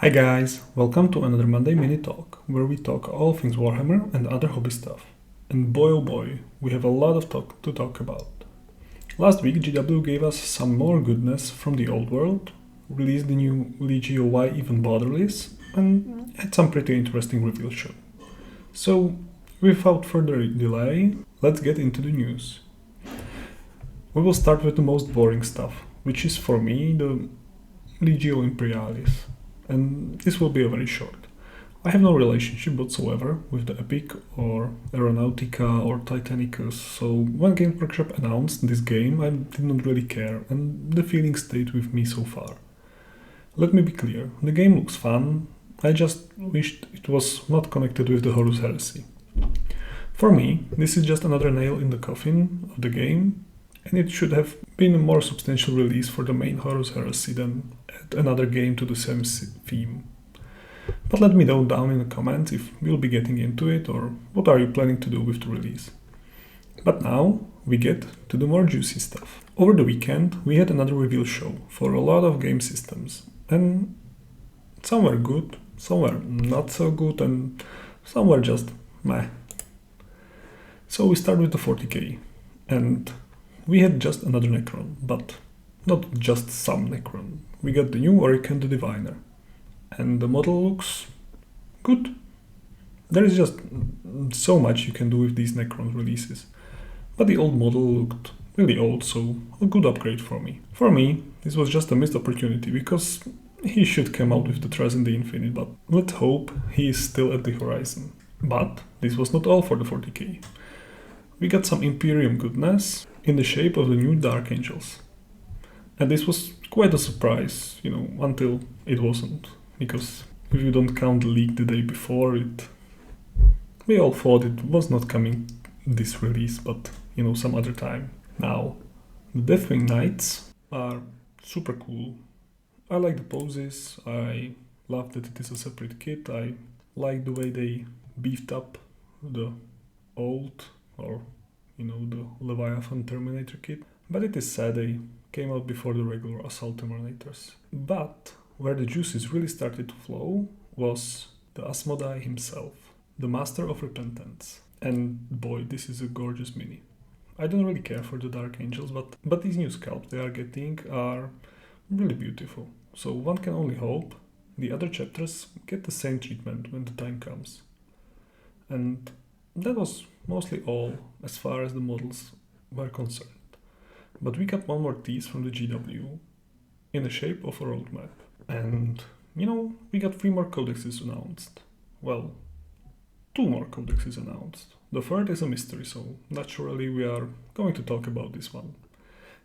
Hi guys, welcome to another Monday Mini Talk, where we talk all things Warhammer and other hobby stuff. And boy oh boy, we have a lot of talk to talk about. Last week GW gave us some more goodness from the old world, released the new Legio Y Even Borderless, and had some pretty interesting reveal show. So, without further delay, let's get into the news. We will start with the most boring stuff, which is for me the Legio Imperialis. And this will be very short. I have no relationship whatsoever with the Epic or Aeronautica or Titanicus, so when Games Workshop announced this game I did not really care, and the feeling stayed with me so far. Let me be clear, the game looks fun, I just wished it was not connected with the Horus Heresy. For me, this is just another nail in the coffin of the game, and it should have been a more substantial release for the main Horus Heresy than another game to the same theme. But let me know down in the comments if you'll be getting into it or what are you planning to do with the release. But now we get to the more juicy stuff. Over the weekend we had another reveal show for a lot of game systems, and some were good, some were not so good, and some were just meh. So we start with the 40k, and we had just another Necron, but not just some Necron. We got the new Orican the Diviner, and the model looks good. There is just so much you can do with these Necron releases, but the old model looked really old, so a good upgrade for me. For me, this was just a missed opportunity, because he should come out with the Threats in the Infinite, but let's hope he is still at the horizon. But this was not all for the 40k. We got some Imperium goodness in the shape of the new Dark Angels. And this was quite a surprise, until it wasn't. Because if you don't count the leak the day before, we all thought it was not coming this release, but some other time. Now, the Deathwing Knights are super cool. I like the poses, I love that it is a separate kit, I like the way they beefed up the old, or the Leviathan Terminator kit. But it is sad they came out before the regular Assault Terminators. But where the juices really started to flow was the Asmodai himself, the Master of Repentance. And boy, this is a gorgeous mini. I don't really care for the Dark Angels, but these new sculpts they are getting are really beautiful. So one can only hope the other chapters get the same treatment when the time comes. And that was mostly all as far as the models were concerned. But we got one more tease from the GW in the shape of a roadmap. And, we got 3 more codexes announced. Well, 2 more codexes announced. The third is a mystery, so naturally we are going to talk about this one.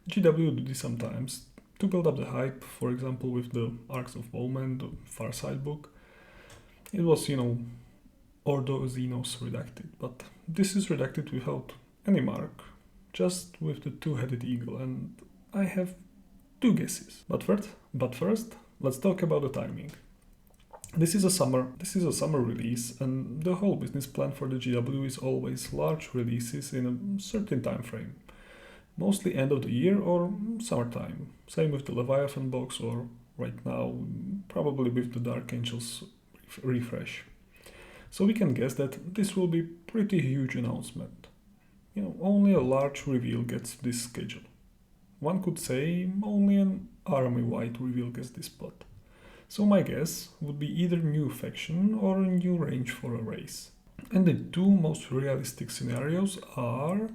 GW do this sometimes to build up the hype, for example with the Arcs of Bowman, the Farside book. It was, Ordo Xenos redacted, but this is redacted without any mark, just with the 2-headed eagle, and I have 2 guesses. But first, let's talk about the timing. This is a summer release, and the whole business plan for the GW is always large releases in a certain time frame. Mostly end of the year or summertime. Same with the Leviathan box, or right now, probably with the Dark Angels refresh. So we can guess that this will be pretty huge announcement. Only a large reveal gets this schedule. One could say only an army-wide reveal gets this spot. So my guess would be either new faction or a new range for a race. And the 2 most realistic scenarios are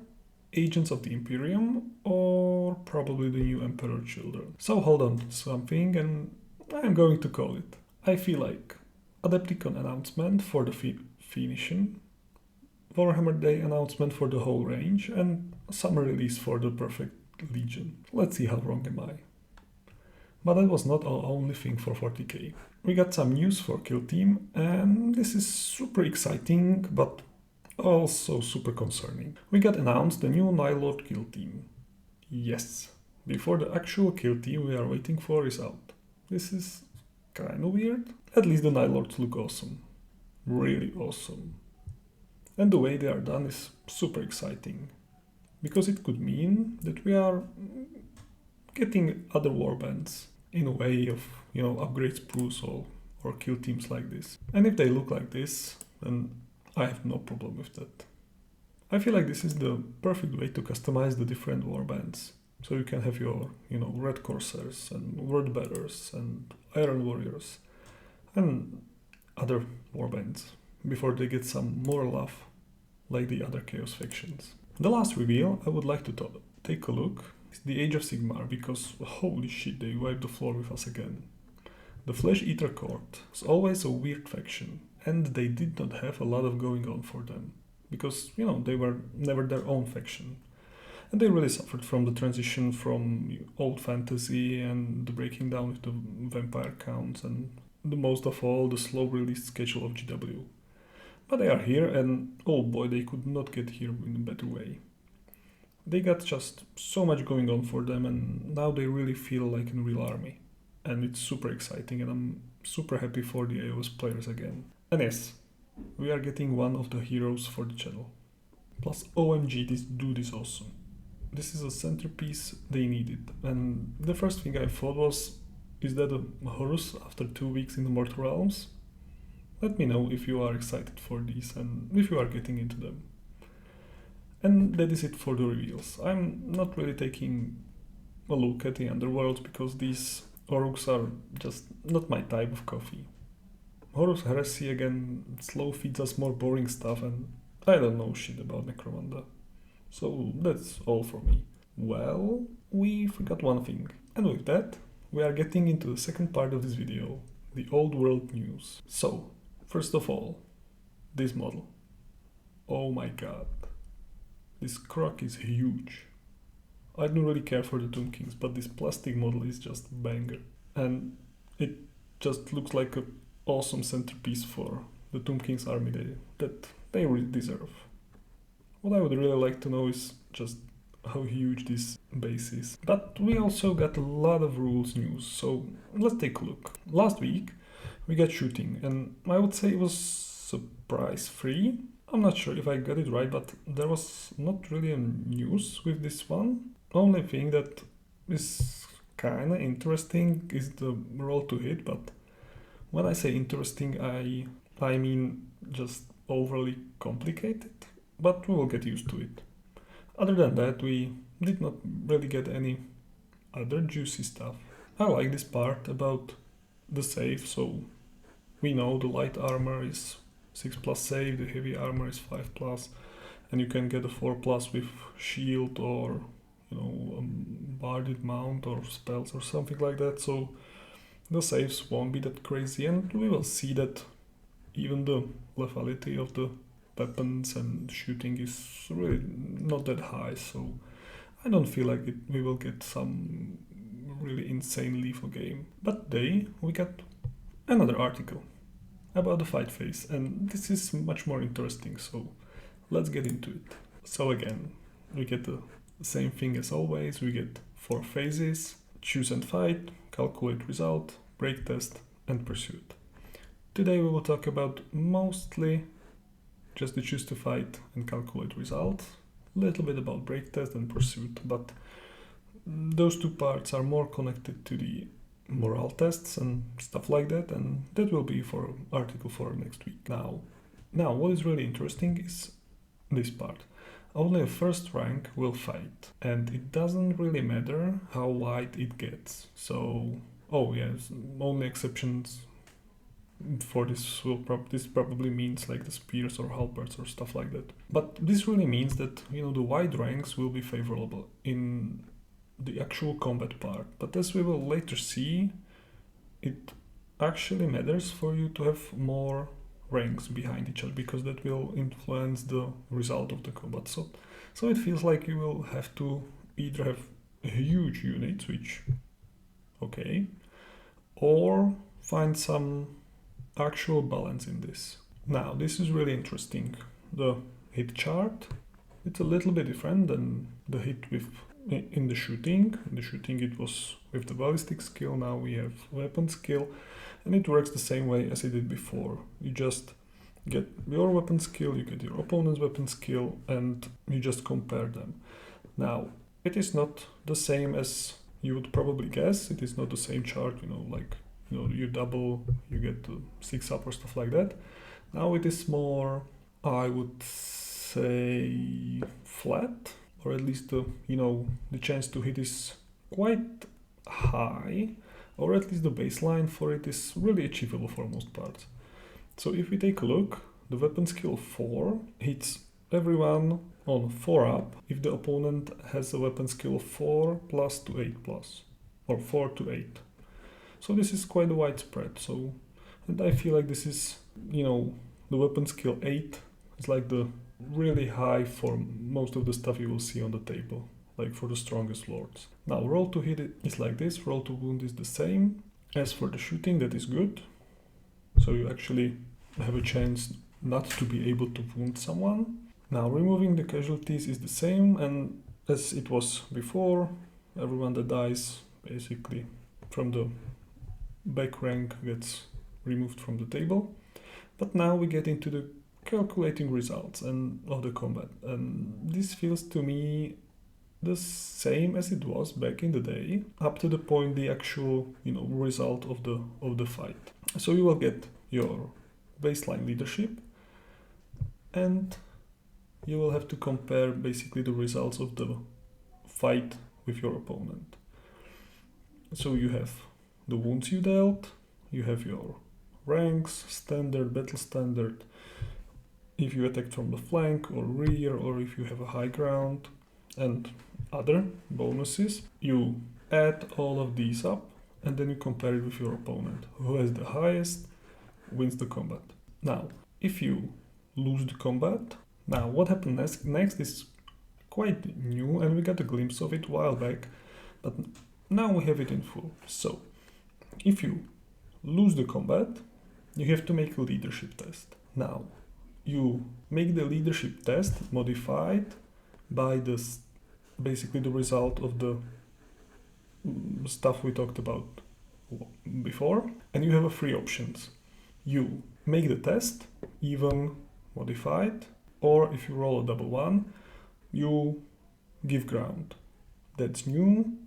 Agents of the Imperium or probably the new Emperor Children. So hold on to something and I'm going to call it. I feel like Adepticon announcement for the Phoenician, Warhammer Day announcement for the whole range, and summer release for the Perfect Legion. Let's see how wrong am I. But that was not our only thing for 40k. We got some news for Kill Team, and this is super exciting, but also super concerning. We got announced the new Nilelord Kill Team. Yes, before the actual Kill Team we are waiting for is out. This is kinda weird. At least the Nilelords look awesome. Really awesome. And the way they are done is super exciting. Because it could mean that we are getting other warbands in a way of, upgrade spruce or or kill teams like this. And if they look like this, then I have no problem with that. I feel like this is the perfect way to customize the different warbands. So you can have your, Red Corsairs and Word Bearers and Iron Warriors and other warbands before they get some more love like the other Chaos factions. The last reveal I would like to take a look is the Age of Sigmar, because holy shit, they wiped the floor with us again. The Flesh Eater Court was always a weird faction, and they did not have a lot of going on for them, because, they were never their own faction. And they really suffered from the transition from old fantasy and the breaking down with the vampire counts and the most of all the slow release schedule of GW. But they are here, and oh boy, they could not get here in a better way. They got just so much going on for them, and now they really feel like a real army. And it's super exciting, and I'm super happy for the AOS players again. And yes, we are getting one of the heroes for the channel. Plus OMG, this dude is awesome. This is a centerpiece they needed, and the first thing I thought was, is that a Horus after 2 weeks in the Mortal Realms? Let me know if you are excited for these and if you are getting into them. And that is it for the reveals. I'm not really taking a look at the Underworlds because these Oruks are just not my type of coffee. Horus Heresy again slow feeds us more boring stuff, and I don't know shit about Necromunda. So that's all for me. Well, we forgot one thing. And with that, we are getting into the second part of this video, the old world news. So, first of all, this model. Oh my god. This croc is huge. I don't really care for the Tomb Kings, but this plastic model is just a banger. And it just looks like an awesome centerpiece for the Tomb Kings army that they really deserve. What I would really like to know is just how huge this base is. But we also got a lot of rules news, so let's take a look. Last week we got shooting, and I would say it was surprise free. I'm not sure if I got it right, but there was not really a news with this one. Only thing that is kinda interesting is the roll to hit, but when I say interesting, I mean just overly complicated, but we will get used to it. Other than that, we did not really get any other juicy stuff. I like this part about the save, so we know the light armor is 6+ save, the heavy armor is 5+, and you can get a 4+ with shield or barded mount or spells or something like that, so the saves won't be that crazy, and we will see that even the lethality of the weapons and shooting is really not that high, so I don't feel like we will get some really insane lethal game. But today we got another article about the fight phase, and this is much more interesting, so let's get into it. So again, we get the same thing as always. We get 4 phases: choose and fight, calculate result, break test, and pursuit. Today we will talk about mostly just the choose to fight and calculate result, a little bit about break test and pursuit, but those two parts are more connected to the morale tests and stuff like that, and that will be for article for next week. Now what is really interesting is this part. Only a first rank will fight, and it doesn't really matter how wide it gets. So, yes, only exceptions for this this probably means like the spears or halberds or stuff like that. But this really means that the wide ranks will be favorable in the actual combat part. But as we will later see, it actually matters for you to have more ranks behind each other, because that will influence the result of the combat. So it feels like you will have to either have huge units, which okay, or find some actual balance in this. Now this is really interesting. The hit chart, it's a little bit different than the hit in the shooting. In the shooting it was with the ballistic skill, now we have weapon skill, and it works the same way as it did before. You just get your weapon skill, you get your opponent's weapon skill, and you just compare them. Now, it is not the same as you would probably guess. It is not the same chart, like you double, you get 6 up or stuff like that. Now it is more, I would say, flat, or at least the chance to hit is quite high, or at least the baseline for it is really achievable for most parts. So if we take a look, the weapon skill 4 hits everyone on 4 up if the opponent has a weapon skill 4 plus to 8 plus, or 4 to 8. So this is quite a widespread. And I feel like this is, the weapon skill 8 is like the really high for most of the stuff you will see on the table, like for the strongest lords. Now roll to hit is like this, roll to wound is the same. As for the shooting, that is good. So you actually have a chance not to be able to wound someone. Now removing the casualties is the same, and as it was before, everyone that dies basically from the back rank gets removed from the table. But now we get into the calculating results and of the combat, and this feels to me the same as it was back in the day, up to the point the actual result of the fight. So you will get your baseline leadership, and you will have to compare basically the results of the fight with your opponent. So you have the wounds you dealt, you have your ranks, standard, battle standard, if you attacked from the flank or rear, or if you have a high ground, and other bonuses. You add all of these up, and then you compare it with your opponent. Who has the highest wins the combat. Now, if you lose the combat, now what happens next is quite new, and we got a glimpse of it a while back, but now we have it in full. So, if you lose the combat, you have to make a leadership test. Now, you make the leadership test modified by basically the result of the stuff we talked about before, and you have 3 options. You make the test, even, modified, or if you roll a double 1, you give ground. That's new.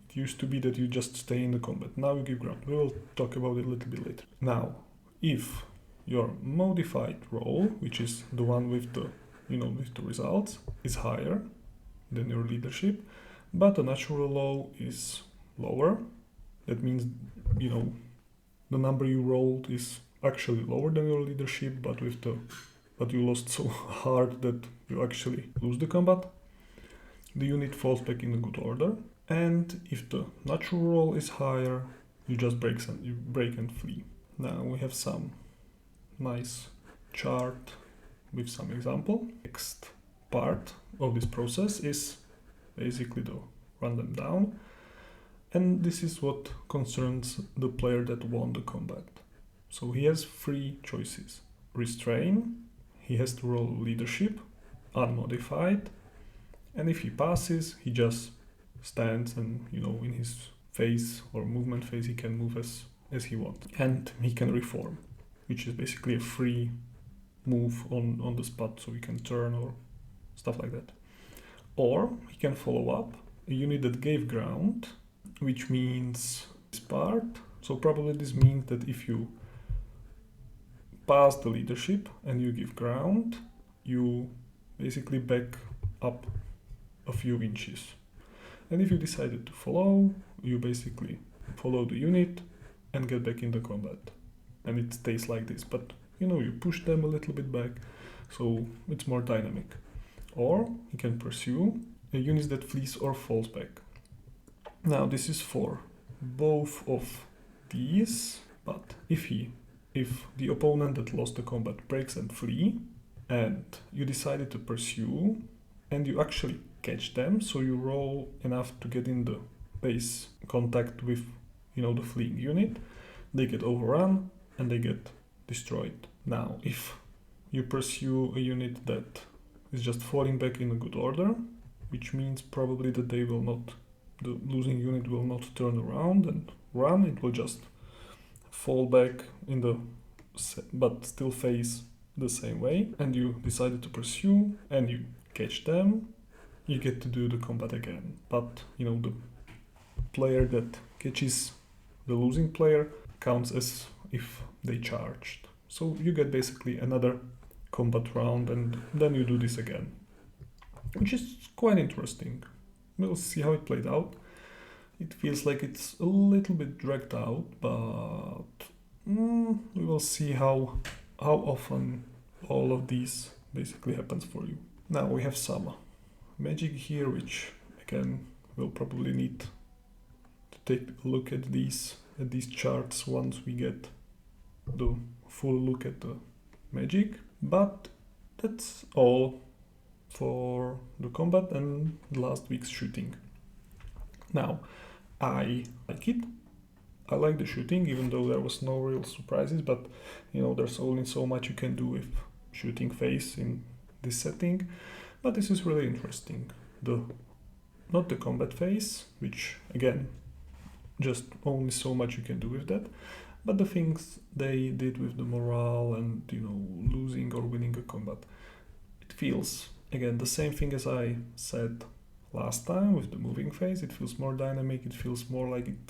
It used to be that you just stay in the combat. Now you give ground. We will talk about it a little bit later. Now, if your modified roll, which is the one with the with the results, is higher than your leadership, but the natural low is lower. That means the number you rolled is actually lower than your leadership, but you lost so hard that you actually lose the combat. The unit falls back in a good order, and if the natural roll is higher, you just break and flee. Now we have some nice chart with some example. Next part of this process is basically to run them down, and this is what concerns the player that won the combat. So he has 3 choices. Restrain, he has to roll leadership, unmodified, and if he passes, he just stands, and in his phase or movement phase he can move as he wants, and he can reform, which is basically a free move on the spot, so he can turn or stuff like that. Or he can follow up a unit that gave ground, which means this part. So probably this means that if you pass the leadership and you give ground, you basically back up a few inches. And if you decided to follow, you basically follow the unit and get back in the combat. And it stays like this, but you push them a little bit back, so it's more dynamic. Or you can pursue a unit that flees or falls back. Now this is for both of these, but if the opponent that lost the combat breaks and flee, and you decided to pursue, and you actually catch them, so you roll enough to get in the base contact with the fleeing unit, they get overrun and they get destroyed. Now, if you pursue a unit that is just falling back in a good order, which means probably that the losing unit will not turn around and run, it will just fall back but still face the same way, and you decided to pursue and you catch them, you get to do the combat again. But the player that catches the losing player counts as if they charged. So you get basically another combat round and then you do this again, which is quite interesting. We'll see how it played out. It feels like it's a little bit dragged out, but we will see how often all of these basically happens for you. Now we have some magic here, which again we'll probably need to take a look at these charts once we get the full look at the magic. But that's all for the combat and last week's shooting. Now, I like it. I like the shooting, even though there was no real surprises, but there's only so much you can do with shooting phase in this setting. But this is really interesting. Not the combat phase, which again, just only so much you can do with that, but the things they did with the morale and losing or winning a combat. It feels again the same thing as I said last time with the moving phase. It feels more dynamic. It feels more like it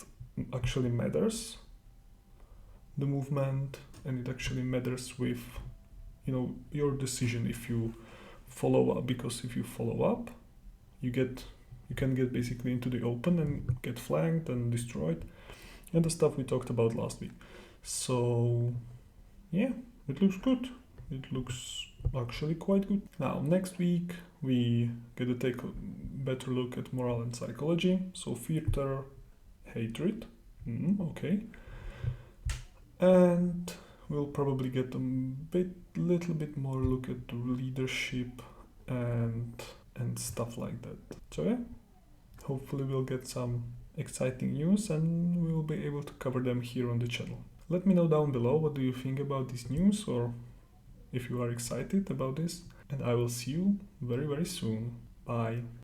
actually matters, the movement, and it actually matters with your decision if you follow up, because if you follow up you can get basically into the open and get flanked and destroyed, and the stuff we talked about last week. So yeah, it looks good. It looks actually quite good. Now, next week we get to take a better look at morale and psychology. So fear, terror, hatred. Okay. And we'll probably get a little bit more look at the leadership and stuff like that. So yeah, hopefully we'll get some exciting news and we'll be able to cover them here on the channel. Let me know down below what do you think about this news, or if you are excited about this, and I will see you very, very soon. Bye.